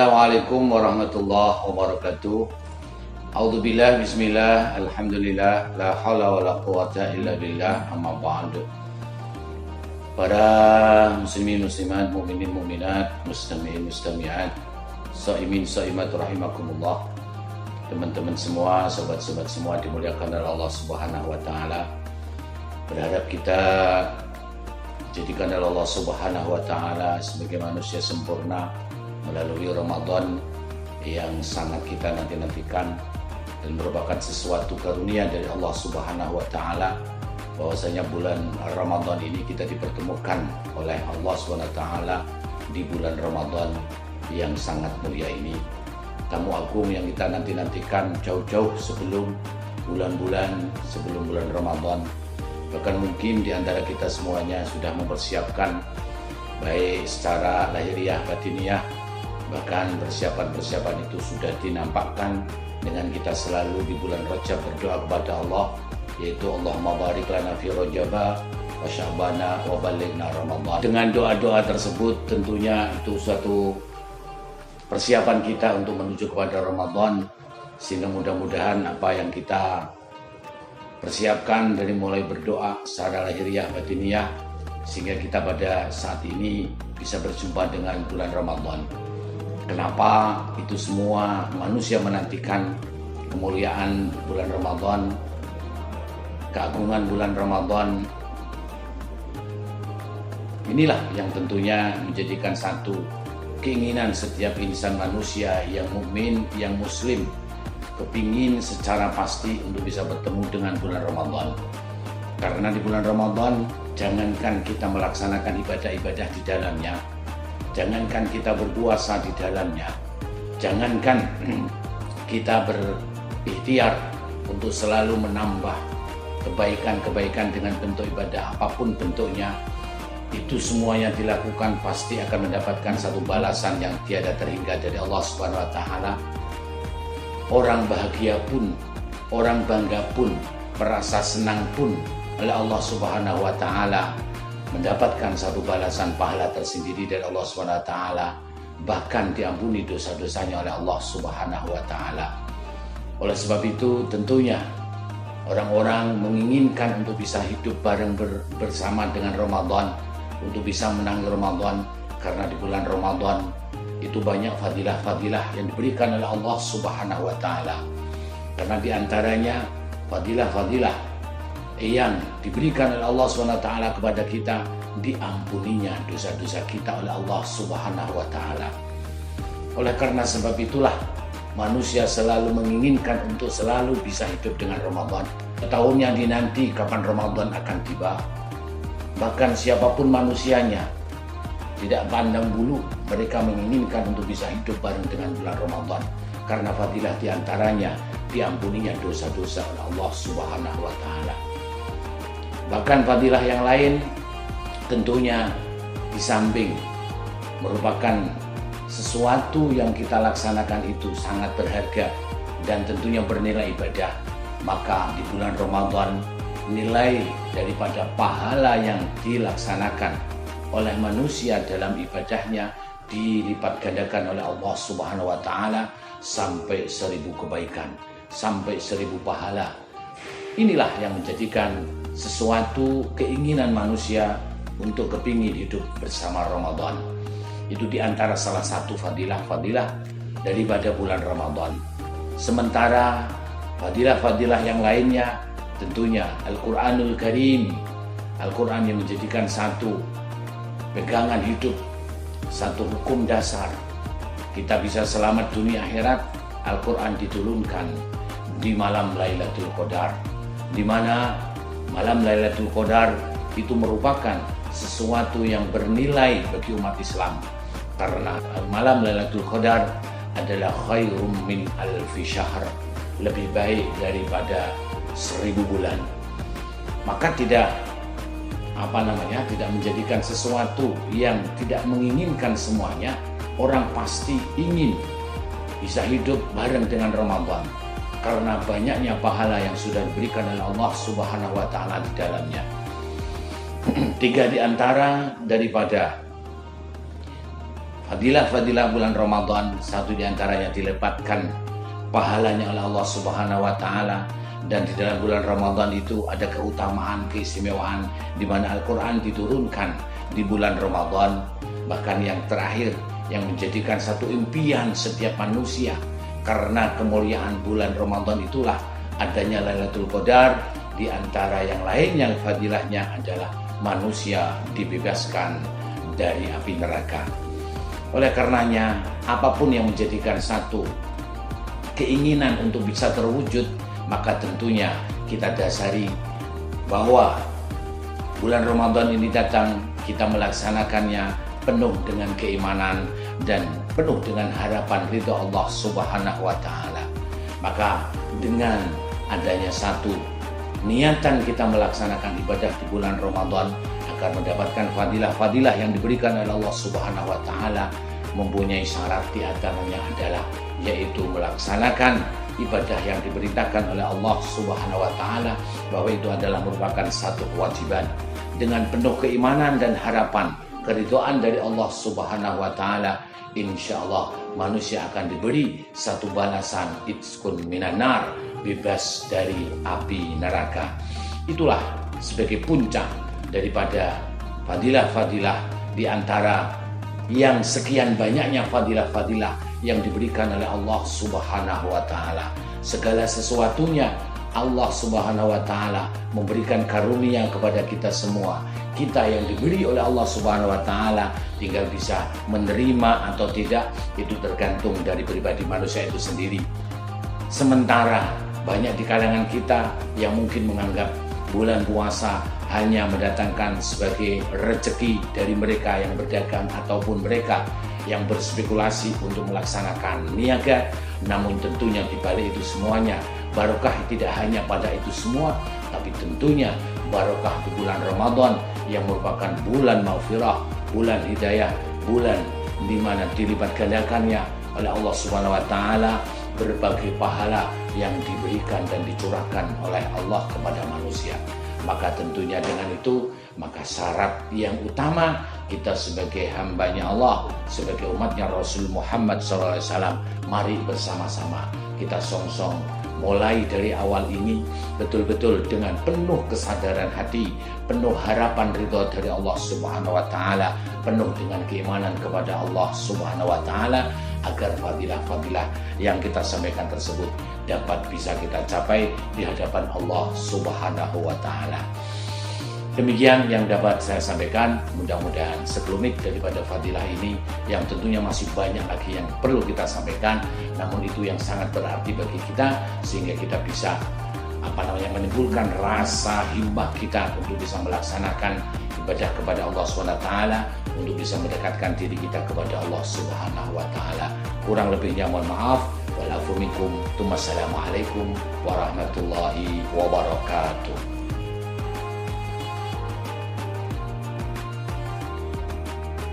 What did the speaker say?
Assalamualaikum warahmatullahi wabarakatuh. A'udzubillah, bismillah, alhamdulillah, la haula wala quwata illa billah, amma ba'du. Para muslimin muslimat, mukminin mukminat, mustami'in mustami'at, shaimin shaimat rahimakumullah. Teman-teman semua, sobat-sobat semua dimuliakan oleh Allah Subhanahu wa taala. Berharap kita jadikan oleh Allah Subhanahu wa taala sebagai manusia sempurna melalui Ramadan yang sangat kita nanti-nantikan dan merupakan sesuatu karunia dari Allah Subhanahu wa taala bahwasanya bulan Ramadan ini kita dipertemukan oleh Allah Subhanahu wa taala di bulan Ramadan yang sangat mulia ini. Tamu agung yang kita nanti-nantikan jauh-jauh sebelum bulan-bulan sebelum bulan Ramadan. Bahkan mungkin di antara kita semuanya sudah mempersiapkan baik secara lahiriah batiniah, bahkan persiapan-persiapan itu sudah dinampakkan dengan kita selalu di bulan Rajab berdoa kepada Allah, yaitu Allahumma barik lana fi Rajaba wa Sya'bana wa ballighna Ramadan. Dengan doa-doa tersebut tentunya itu suatu persiapan kita untuk menuju kepada Ramadan, sehingga mudah-mudahan apa yang kita persiapkan dari mulai berdoa secara lahiriah batiniah sehingga kita pada saat ini bisa berjumpa dengan bulan Ramadan. Kenapa itu semua manusia menantikan kemuliaan bulan Ramadan, keagungan bulan Ramadan. Inilah yang tentunya menjadikan satu keinginan setiap insan manusia yang mukmin, yang muslim, kepingin secara pasti untuk bisa bertemu dengan bulan Ramadan. Karena di bulan Ramadan, jangankan kita melaksanakan ibadah-ibadah di dalamnya, jangankan kita berpuasa di dalamnya, jangankan kita berikhtiar untuk selalu menambah kebaikan-kebaikan dengan bentuk ibadah apapun bentuknya, itu semuanya dilakukan pasti akan mendapatkan satu balasan yang tiada terhingga dari Allah Subhanahu wa taala. Orang bahagia pun, orang bangga pun, merasa senang pun oleh Allah Subhanahu wa taala mendapatkan satu balasan pahala tersendiri dari Allah Subhanahu wa taala, bahkan diampuni dosa-dosanya oleh Allah Subhanahu wa taala. Oleh sebab itu tentunya orang-orang menginginkan untuk bisa hidup bareng bersama dengan Ramadan, untuk bisa menangi Ramadan, karena di bulan Ramadan itu banyak fadilah-fadilah yang diberikan oleh Allah Subhanahu wa taala. Karena di antaranya fadilah-fadilah yang diberikan oleh Allah Subhanahu wa taala kepada kita, diampuninya dosa-dosa kita oleh Allah Subhanahu wa taala. Oleh karena sebab itulah manusia selalu menginginkan untuk selalu bisa hidup dengan Ramadan. Tahunnya dinanti kapan Ramadan akan tiba. Bahkan siapapun manusianya, tidak pandang bulu, mereka menginginkan untuk bisa hidup bareng dengan bulan Ramadan. Karena fadilah diantaranya diampuninya dosa-dosa oleh Allah Subhanahu wa taala. Bahkan fadilah yang lain tentunya di samping merupakan sesuatu yang kita laksanakan itu sangat berharga dan tentunya bernilai ibadah, maka di bulan Ramadan nilai daripada pahala yang dilaksanakan oleh manusia dalam ibadahnya dilipat gandakan oleh Allah Subhanahu wa taala sampai 1000 kebaikan, sampai 1000 pahala. Inilah yang menjadikan sesuatu keinginan manusia untuk kepingin hidup bersama Ramadan. Itu diantara salah satu fadilah-fadilah daripada bulan Ramadan. Sementara fadilah-fadilah yang lainnya tentunya Al-Quranul Karim, Al-Quran yang menjadikan satu pegangan hidup, satu hukum dasar. Kita bisa selamat dunia akhirat. Al-Quran diturunkan di malam Lailatul Qadar, di mana malam Lailatul Qadar itu merupakan sesuatu yang bernilai bagi umat Islam. Karena malam Lailatul Qadar adalah khairum min alfi syahr, lebih baik daripada 1000 bulan. Maka tidak menjadikan sesuatu yang tidak menginginkan semuanya. Orang pasti ingin bisa hidup bareng dengan Ramadan karena banyaknya pahala yang sudah diberikan oleh Allah Subhanahu wa taala di dalamnya. 3 di antara daripada Fadilah-fadilah bulan Ramadan, satu di antaranya dilepatkan pahalanya oleh Allah Subhanahu wa taala. Dan di dalam bulan Ramadan itu ada keutamaan, keistimewaan di mana Al-Quran diturunkan di bulan Ramadan. Bahkan yang terakhir yang menjadikan satu impian setiap manusia karena kemuliaan bulan Ramadan itulah adanya Lailatul Qadar. Di antara yang lainnya fadilahnya adalah manusia dibebaskan dari api neraka. Oleh karenanya, apapun yang menjadikan satu keinginan untuk bisa terwujud, maka tentunya kita dasari bahwa bulan Ramadan ini datang, kita melaksanakannya penuh dengan keimanan dan penuh dengan harapan ridha Allah Subhanahu wa taala. Maka dengan adanya satu niatan kita melaksanakan ibadah di bulan Ramadan agar mendapatkan fadilah-fadilah yang diberikan oleh Allah Subhanahu wa taala, mempunyai syarat di antaranya adalah yaitu melaksanakan ibadah yang diperintahkan oleh Allah Subhanahu wa taala, bahwa itu adalah merupakan satu kewajiban. Dengan penuh keimanan dan harapan keridhaan dari Allah Subhanahu wa taala, insyaallah manusia akan diberi satu balasan itskun minan nar, bebas dari api neraka. Itulah sebagai puncak daripada fadilah-fadilah di antara yang sekian banyaknya fadilah-fadilah yang diberikan oleh Allah Subhanahu wa taala. Segala sesuatunya Allah Subhanahu wa taala memberikan karunia kepada kita semua. Kita yang diberi oleh Allah Subhanahu wa taala tinggal bisa menerima atau tidak, itu tergantung dari pribadi manusia itu sendiri. Sementara banyak di kalangan kita yang mungkin menganggap bulan puasa hanya mendatangkan sebagai rezeki dari mereka yang berdagang ataupun mereka yang berspekulasi untuk melaksanakan niaga. Namun tentunya di balik itu semuanya, barokah tidak hanya pada itu semua, tapi tentunya barokah di bulan Ramadan yang merupakan bulan maghfirah, bulan hidayah, bulan di mana dilipat gandakannya oleh Allah Subhanahu wa taala berbagai pahala yang diberikan dan dicurahkan oleh Allah kepada manusia. Maka tentunya dengan itu, maka syarat yang utama kita sebagai hambanya Allah, sebagai umatnya Rasul Muhammad SAW, mari bersama-sama kita song-song mulai dari awal ini betul-betul dengan penuh kesadaran hati, penuh harapan ridha dari Allah Subhanahu wa taala, penuh dengan keimanan kepada Allah Subhanahu wa taala, agar fadilah-fadilah yang kita sampaikan tersebut dapat bisa kita capai di hadapan Allah Subhanahu wa taala. Demikian yang dapat saya sampaikan, mudah-mudahan sekelumit daripada fadilah ini yang tentunya masih banyak lagi yang perlu kita sampaikan, namun itu yang sangat berarti bagi kita sehingga kita bisa menimbulkan rasa himmah kita untuk bisa melaksanakan ibadah kepada Allah SWT, untuk bisa mendekatkan diri kita kepada Allah Subhanahu wa taala. Kurang lebihnya mohon maaf. Walafumikum. Wassalamualaikum warahmatullahi wabarakatuh.